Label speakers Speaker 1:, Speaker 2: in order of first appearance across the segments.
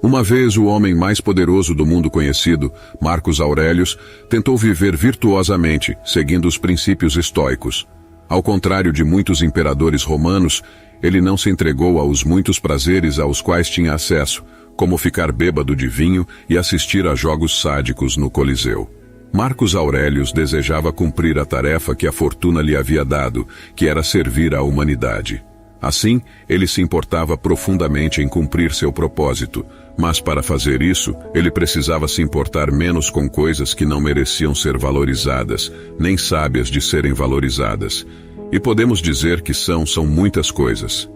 Speaker 1: Uma vez o homem mais poderoso do mundo conhecido, Marcos Aurelius, tentou viver virtuosamente, seguindo os princípios estoicos. Ao contrário de muitos imperadores romanos, ele não se entregou aos muitos prazeres aos quais tinha acesso, como ficar bêbado de vinho e assistir a jogos sádicos no Coliseu. Marcos Aurelius desejava cumprir a tarefa que a fortuna lhe havia dado, que era servir à humanidade. Assim, ele se importava profundamente em cumprir seu propósito, mas para fazer isso, ele precisava se importar menos com coisas que não mereciam ser valorizadas, nem sábias de serem valorizadas. E podemos dizer que são muitas coisas.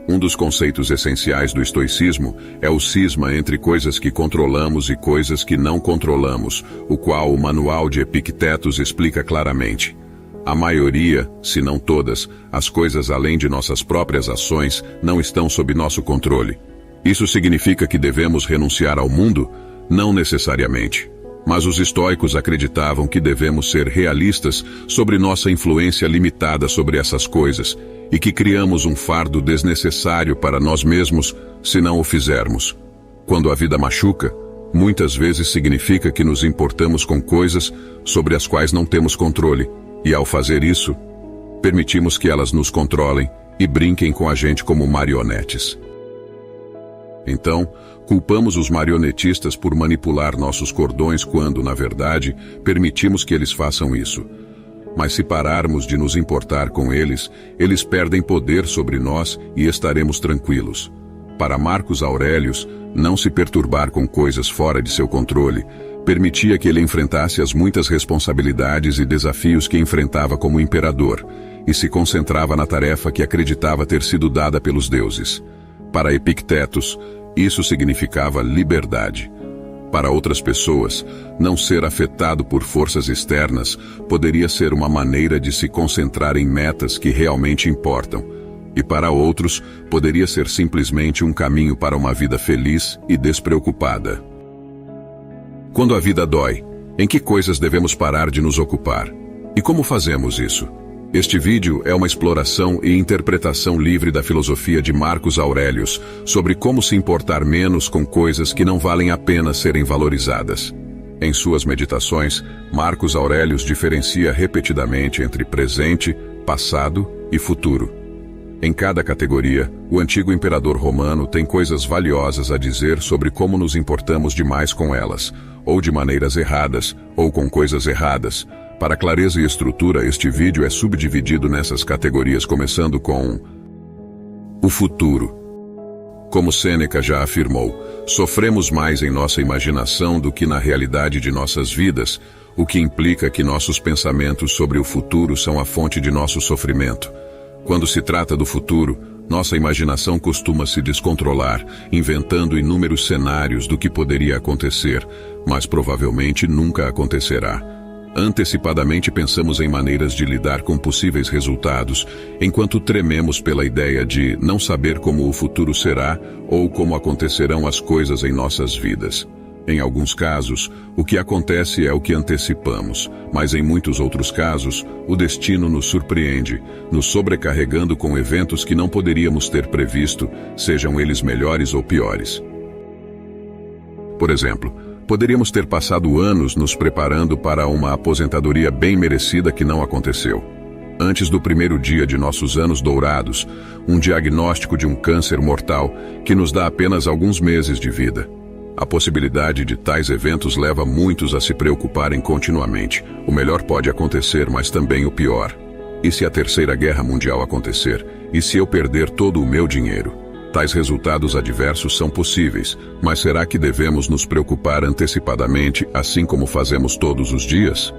Speaker 1: Um dos conceitos essenciais do estoicismo é o cisma entre coisas que controlamos e coisas que não controlamos, o qual o manual de Epictetus explica claramente. A maioria, se não todas, as coisas além de nossas próprias ações não estão sob nosso controle. Isso significa que devemos renunciar ao mundo? Não necessariamente. Mas os estoicos acreditavam que devemos ser realistas sobre nossa influência limitada sobre essas coisas e que criamos um fardo desnecessário para nós mesmos se não o fizermos. Quando a vida machuca, muitas vezes significa que nos importamos com coisas sobre as quais não temos controle. E ao fazer isso, permitimos que elas nos controlem e brinquem com a gente como marionetes. Então, culpamos os marionetistas por manipular nossos cordões quando, na verdade, permitimos que eles façam isso. Mas se pararmos de nos importar com eles, eles perdem poder sobre nós e estaremos tranquilos. Para Marcos Aurelius, não se perturbar com coisas fora de seu controle permitia que ele enfrentasse as muitas responsabilidades e desafios que enfrentava como imperador, e se concentrava na tarefa que acreditava ter sido dada pelos deuses. Para Epictetus, isso significava liberdade. Para outras pessoas, não ser afetado por forças externas poderia ser uma maneira de se concentrar em metas que realmente importam, e para outros, poderia ser simplesmente um caminho para uma vida feliz e despreocupada. Quando a vida dói, em que coisas devemos parar de nos ocupar? E como fazemos isso? Este vídeo é uma exploração e interpretação livre da filosofia de Marcos Aurelius sobre como se importar menos com coisas que não valem a pena serem valorizadas. Em suas meditações, Marcos Aurelius diferencia repetidamente entre presente, passado e futuro. Em cada categoria, o antigo imperador romano tem coisas valiosas a dizer sobre como nos importamos demais com elas, ou de maneiras erradas, ou com coisas erradas. Para clareza e estrutura, este vídeo é subdividido nessas categorias, começando com o futuro. Como Sêneca já afirmou, sofremos mais em nossa imaginação do que na realidade de nossas vidas, o que implica que nossos pensamentos sobre o futuro são a fonte de nosso sofrimento. Quando se trata do futuro, nossa imaginação costuma se descontrolar, inventando inúmeros cenários do que poderia acontecer, mas provavelmente nunca acontecerá. Antecipadamente pensamos em maneiras de lidar com possíveis resultados, enquanto trememos pela ideia de não saber como o futuro será ou como acontecerão as coisas em nossas vidas. Em alguns casos, o que acontece é o que antecipamos, mas em muitos outros casos, o destino nos surpreende, nos sobrecarregando com eventos que não poderíamos ter previsto, sejam eles melhores ou piores. Por exemplo, poderíamos ter passado anos nos preparando para uma aposentadoria bem merecida que não aconteceu. Antes do primeiro dia de nossos anos dourados, um diagnóstico de um câncer mortal que nos dá apenas alguns meses de vida. A possibilidade de tais eventos leva muitos a se preocuparem continuamente. O melhor pode acontecer, mas também o pior. E se a Terceira Guerra Mundial acontecer? E se eu perder todo o meu dinheiro? Tais resultados adversos são possíveis, mas será que devemos nos preocupar antecipadamente, assim como fazemos todos os dias?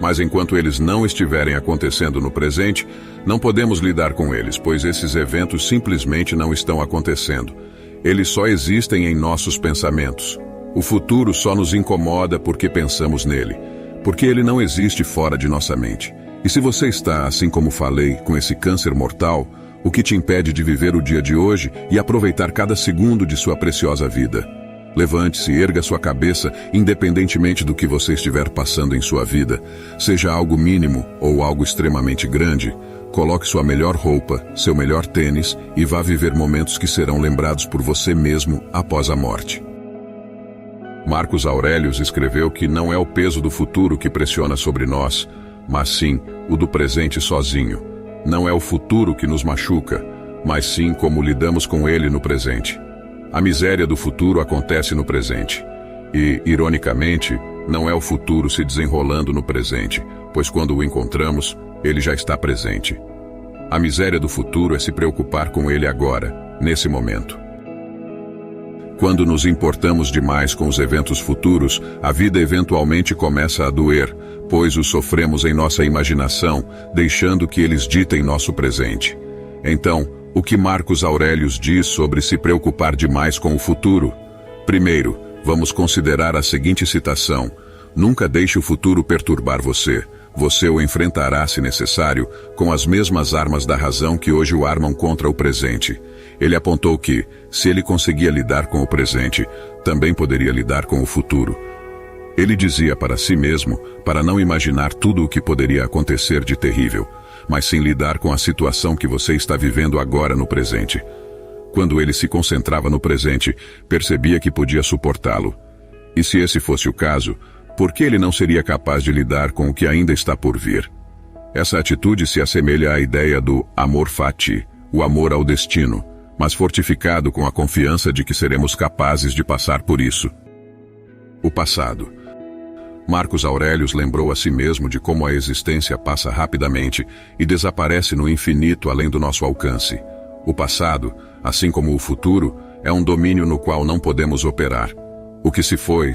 Speaker 1: Mas enquanto eles não estiverem acontecendo no presente, não podemos lidar com eles, pois esses eventos simplesmente não estão acontecendo. Eles só existem em nossos pensamentos. O futuro só nos incomoda porque pensamos nele, porque ele não existe fora de nossa mente. E se você está, assim como falei, com esse câncer mortal, o que te impede de viver o dia de hoje e aproveitar cada segundo de sua preciosa vida? Levante-se e erga sua cabeça, independentemente do que você estiver passando em sua vida, seja algo mínimo ou algo extremamente grande. coloque sua melhor roupa, seu melhor tênis e vá viver momentos que serão lembrados por você mesmo após a morte. Marcos Aurelius escreveu que não é o peso do futuro que pressiona sobre nós, mas sim o do presente sozinho. Não é o futuro que nos machuca, mas sim como lidamos com ele no presente. A miséria do futuro acontece no presente. E, ironicamente, não é o futuro se desenrolando no presente, pois quando o encontramos, ele já está presente. A miséria do futuro é se preocupar com ele agora, nesse momento. Quando nos importamos demais com os eventos futuros, a vida eventualmente começa a doer, pois os sofremos em nossa imaginação, deixando que eles ditem nosso presente. Então, o que Marcos Aurelius diz sobre se preocupar demais com o futuro? Primeiro, vamos considerar a seguinte citação: nunca deixe o futuro perturbar você. Você o enfrentará, se necessário, com as mesmas armas da razão que hoje o armam contra o presente. Ele apontou que, se ele conseguia lidar com o presente, também poderia lidar com o futuro. Ele dizia para si mesmo, para não imaginar tudo o que poderia acontecer de terrível, mas sim lidar com a situação que você está vivendo agora no presente. Quando ele se concentrava no presente, percebia que podia suportá-lo. E se esse fosse o caso, por que ele não seria capaz de lidar com o que ainda está por vir? Essa atitude se assemelha à ideia do amor fati, o amor ao destino, mas fortificado com a confiança de que seremos capazes de passar por isso. O passado. Marcos Aurelius lembrou a si mesmo de como a existência passa rapidamente e desaparece no infinito além do nosso alcance. O passado, assim como o futuro, é um domínio no qual não podemos operar. O que se foi,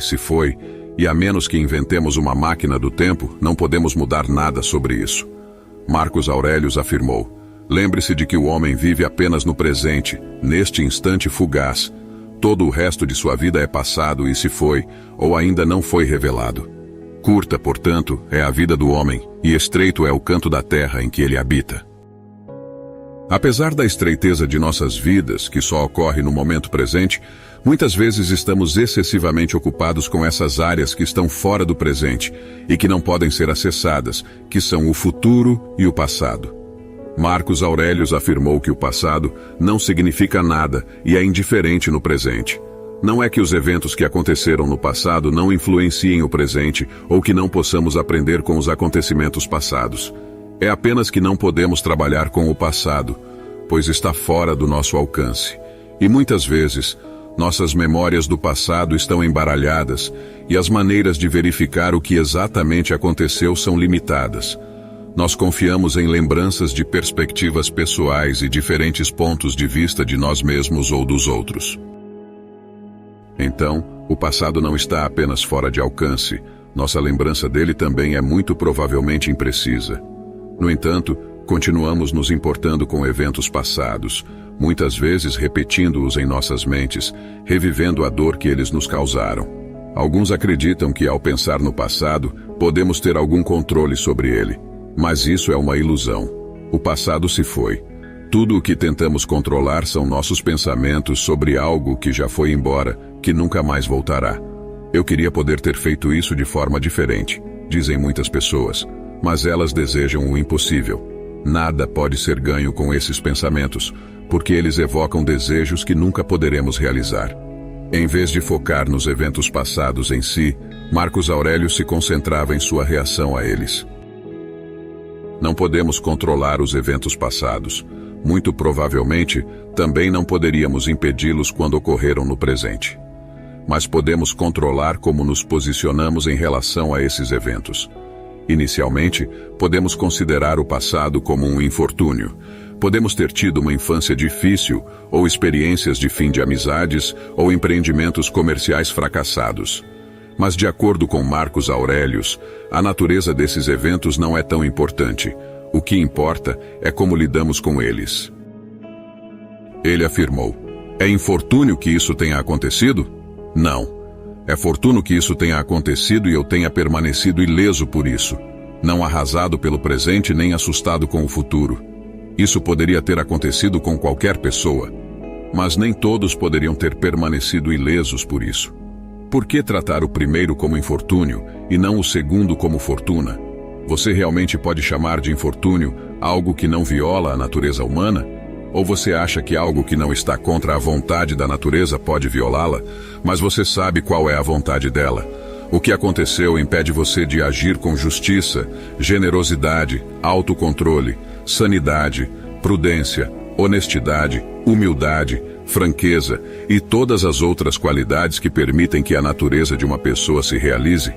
Speaker 1: e a menos que inventemos uma máquina do tempo, não podemos mudar nada sobre isso. Marcos Aurelius afirmou: lembre-se de que o homem vive apenas no presente, neste instante fugaz. Todo o resto de sua vida é passado e se foi, ou ainda não foi revelado. Curta, portanto, é a vida do homem, e estreito é o canto da terra em que ele habita. Apesar da estreiteza de nossas vidas, que só ocorre no momento presente, muitas vezes estamos excessivamente ocupados com essas áreas que estão fora do presente e que não podem ser acessadas, que são o futuro e o passado. Marcos Aurelius afirmou que o passado não significa nada e é indiferente no presente. Não é que os eventos que aconteceram no passado não influenciem o presente ou que não possamos aprender com os acontecimentos passados. É apenas que não podemos trabalhar com o passado, pois está fora do nosso alcance. E muitas vezes, nossas memórias do passado estão embaralhadas e as maneiras de verificar o que exatamente aconteceu são limitadas. Nós confiamos em lembranças de perspectivas pessoais e diferentes pontos de vista de nós mesmos ou dos outros. Então, o passado não está apenas fora de alcance, nossa lembrança dele também é muito provavelmente imprecisa. No entanto, continuamos nos importando com eventos passados, muitas vezes repetindo-os em nossas mentes, revivendo a dor que eles nos causaram. Alguns acreditam que ao pensar no passado, podemos ter algum controle sobre ele. Mas isso é uma ilusão. O passado se foi. Tudo o que tentamos controlar são nossos pensamentos sobre algo que já foi embora, que nunca mais voltará. Eu queria poder ter feito isso de forma diferente, dizem muitas pessoas, mas elas desejam o impossível. Nada pode ser ganho com esses pensamentos, porque eles evocam desejos que nunca poderemos realizar. Em vez de focar nos eventos passados em si, Marcos Aurelius se concentrava em sua reação a eles. Não podemos controlar os eventos passados. Muito provavelmente, também não poderíamos impedi-los quando ocorreram no presente. Mas podemos controlar como nos posicionamos em relação a esses eventos. Inicialmente, podemos considerar o passado como um infortúnio. Podemos ter tido uma infância difícil, ou experiências de fim de amizades, ou empreendimentos comerciais fracassados. Mas de acordo com Marcos Aurelius, a natureza desses eventos não é tão importante. O que importa é como lidamos com eles. Ele afirmou: é infortúnio que isso tenha acontecido? Não. É fortuno que isso tenha acontecido e eu tenha permanecido ileso por isso, não arrasado pelo presente nem assustado com o futuro. Isso poderia ter acontecido com qualquer pessoa, mas nem todos poderiam ter permanecido ilesos por isso. Por que tratar o primeiro como infortúnio e não o segundo como fortuna? Você realmente pode chamar de infortúnio Algo que não viola a natureza humana? Ou você acha que algo que não está contra a vontade da natureza pode violá-la, mas você sabe qual é a vontade dela? O que aconteceu impede você de agir com justiça, generosidade, autocontrole, sanidade, prudência, honestidade, humildade, franqueza e todas as outras qualidades que permitem que a natureza de uma pessoa se realize?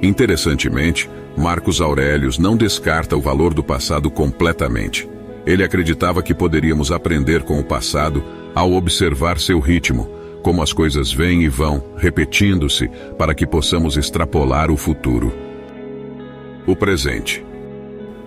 Speaker 1: Interessantemente, Marcos Aurelius não descarta o valor do passado completamente. Ele acreditava que poderíamos aprender com o passado ao observar seu ritmo, como as coisas vêm e vão, repetindo-se, para que possamos extrapolar o futuro. O presente.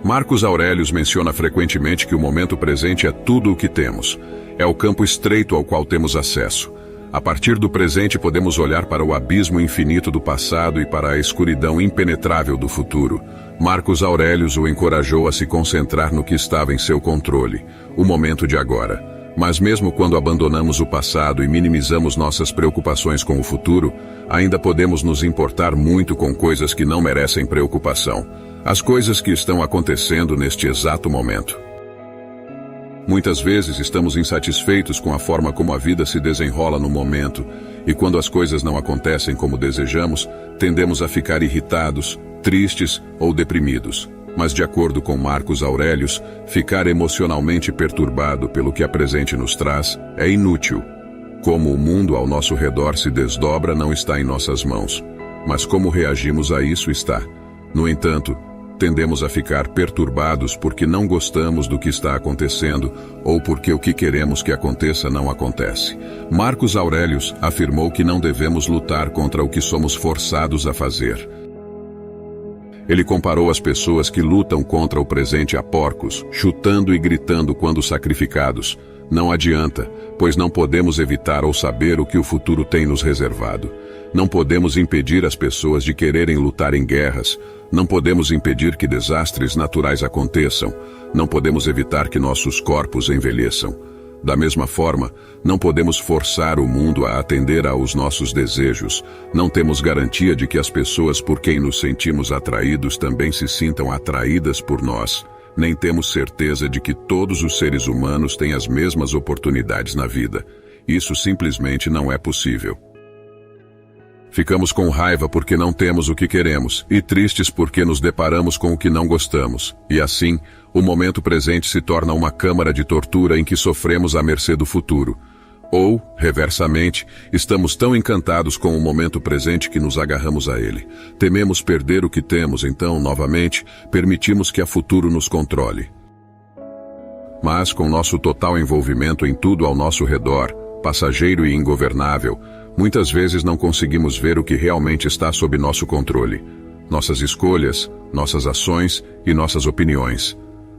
Speaker 1: Marcos Aurelius menciona frequentemente que o momento presente é tudo o que temos. É o campo estreito ao qual temos acesso. A partir do presente podemos olhar para o abismo infinito do passado e para a escuridão impenetrável do futuro. Marcos Aurelius o encorajou a se concentrar no que estava em seu controle, o momento de agora. Mas mesmo quando abandonamos o passado e minimizamos nossas preocupações com o futuro, ainda podemos nos importar muito com coisas que não merecem preocupação. As coisas que estão acontecendo neste exato momento. Muitas vezes estamos insatisfeitos com a forma como a vida se desenrola no momento, e quando as coisas não acontecem como desejamos, tendemos a ficar irritados, tristes ou deprimidos. Mas de acordo com Marcos Aurelius, ficar emocionalmente perturbado pelo que a presente nos traz é inútil. Como o mundo ao nosso redor se desdobra não está em nossas mãos, mas como reagimos a isso está. No entanto, tendemos a ficar perturbados porque não gostamos do que está acontecendo ou porque o que queremos que aconteça não acontece. Marcos Aurelius afirmou que não devemos lutar contra o que somos forçados a fazer. Ele comparou as pessoas que lutam contra o presente a porcos, chutando e gritando quando sacrificados. Não adianta, pois não podemos evitar ou saber o que o futuro tem nos reservado. Não podemos impedir as pessoas de quererem lutar em guerras. Não podemos impedir que desastres naturais aconteçam. Não podemos evitar que nossos corpos envelheçam. Da mesma forma, não podemos forçar o mundo a atender aos nossos desejos. Não temos garantia de que as pessoas por quem nos sentimos atraídos também se sintam atraídas por nós. Nem temos certeza de que todos os seres humanos têm as mesmas oportunidades na vida. Isso simplesmente não é possível. Ficamos com raiva porque não temos o que queremos, e tristes porque nos deparamos com o que não gostamos. E assim, o momento presente se torna uma câmara de tortura em que sofremos à mercê do futuro. Ou, reversamente, estamos tão encantados com o momento presente que nos agarramos a ele. Tememos perder o que temos, então, novamente, permitimos que a futuro nos controle. Mas, com nosso total envolvimento em tudo ao nosso redor, passageiro e ingovernável, muitas vezes não conseguimos ver o que realmente está sob nosso controle. Nossas escolhas, nossas ações e nossas opiniões.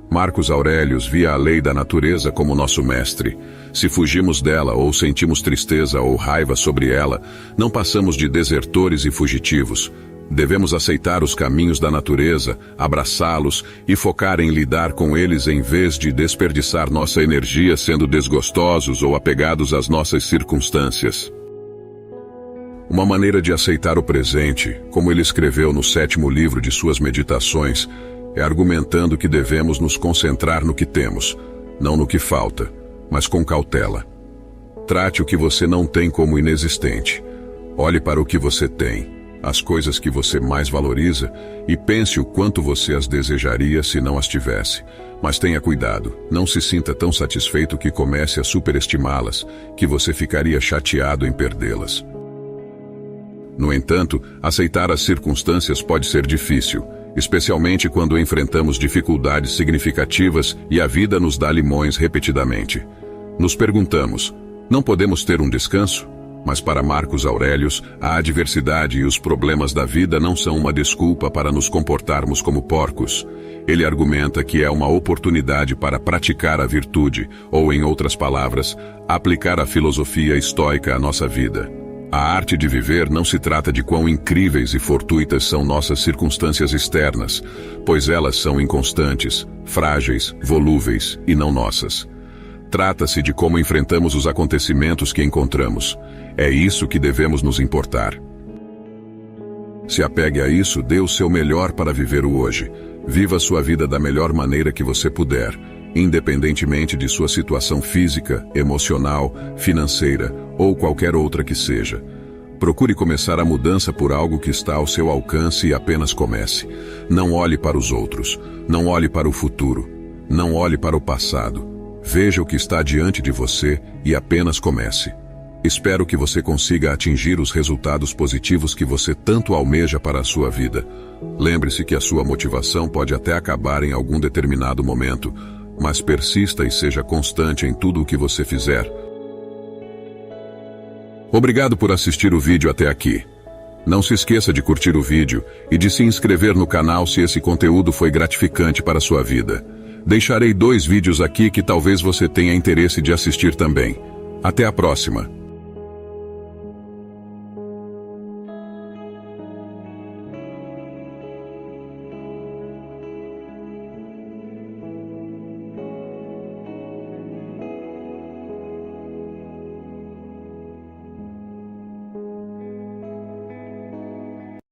Speaker 1: Marcos Aurelius via a lei da natureza como nosso mestre. Se fugimos dela ou sentimos tristeza ou raiva sobre ela, não passamos de desertores e fugitivos. Devemos aceitar os caminhos da natureza, abraçá-los e focar em lidar com eles em vez de desperdiçar nossa energia sendo desgostosos ou apegados às nossas circunstâncias. Uma maneira de aceitar o presente, como ele escreveu no 7º livro de suas meditações, é argumentando que devemos nos concentrar no que temos, não no que falta, mas com cautela. Trate o que você não tem como inexistente. Olhe para o que você tem, as coisas que você mais valoriza, e pense o quanto você as desejaria se não as tivesse. Mas tenha cuidado, não se sinta tão satisfeito que comece a superestimá-las, que você ficaria chateado em perdê-las. No entanto, aceitar as circunstâncias pode ser difícil, especialmente quando enfrentamos dificuldades significativas e a vida nos dá limões repetidamente. Nos perguntamos, não podemos ter um descanso? Mas para Marcos Aurelius, a adversidade e os problemas da vida não são uma desculpa para nos comportarmos como porcos. Ele argumenta que é uma oportunidade para praticar a virtude, ou em outras palavras, aplicar a filosofia estoica à nossa vida. A arte de viver não se trata de quão incríveis e fortuitas são nossas circunstâncias externas, pois elas são inconstantes, frágeis, volúveis e não nossas. Trata-se de como enfrentamos os acontecimentos que encontramos. É isso que devemos nos importar. Se apegue a isso, dê o seu melhor para viver o hoje. Viva sua vida da melhor maneira que você puder, independentemente de sua situação física, emocional, financeira ou qualquer outra que seja. Procure começar a mudança por algo que está ao seu alcance e apenas comece. Não olhe para os outros, não olhe para o futuro, não olhe para o passado. Veja o que está diante de você e apenas comece. Espero que você consiga atingir os resultados positivos que você tanto almeja para a sua vida. Lembre-se que a sua motivação pode até acabar em algum determinado momento, mas persista e seja constante em tudo o que você fizer. Obrigado por assistir o vídeo até aqui. Não se esqueça de curtir o vídeo e de se inscrever no canal se esse conteúdo foi gratificante para a sua vida. Deixarei 2 vídeos aqui que talvez você tenha interesse de assistir também. Até a próxima!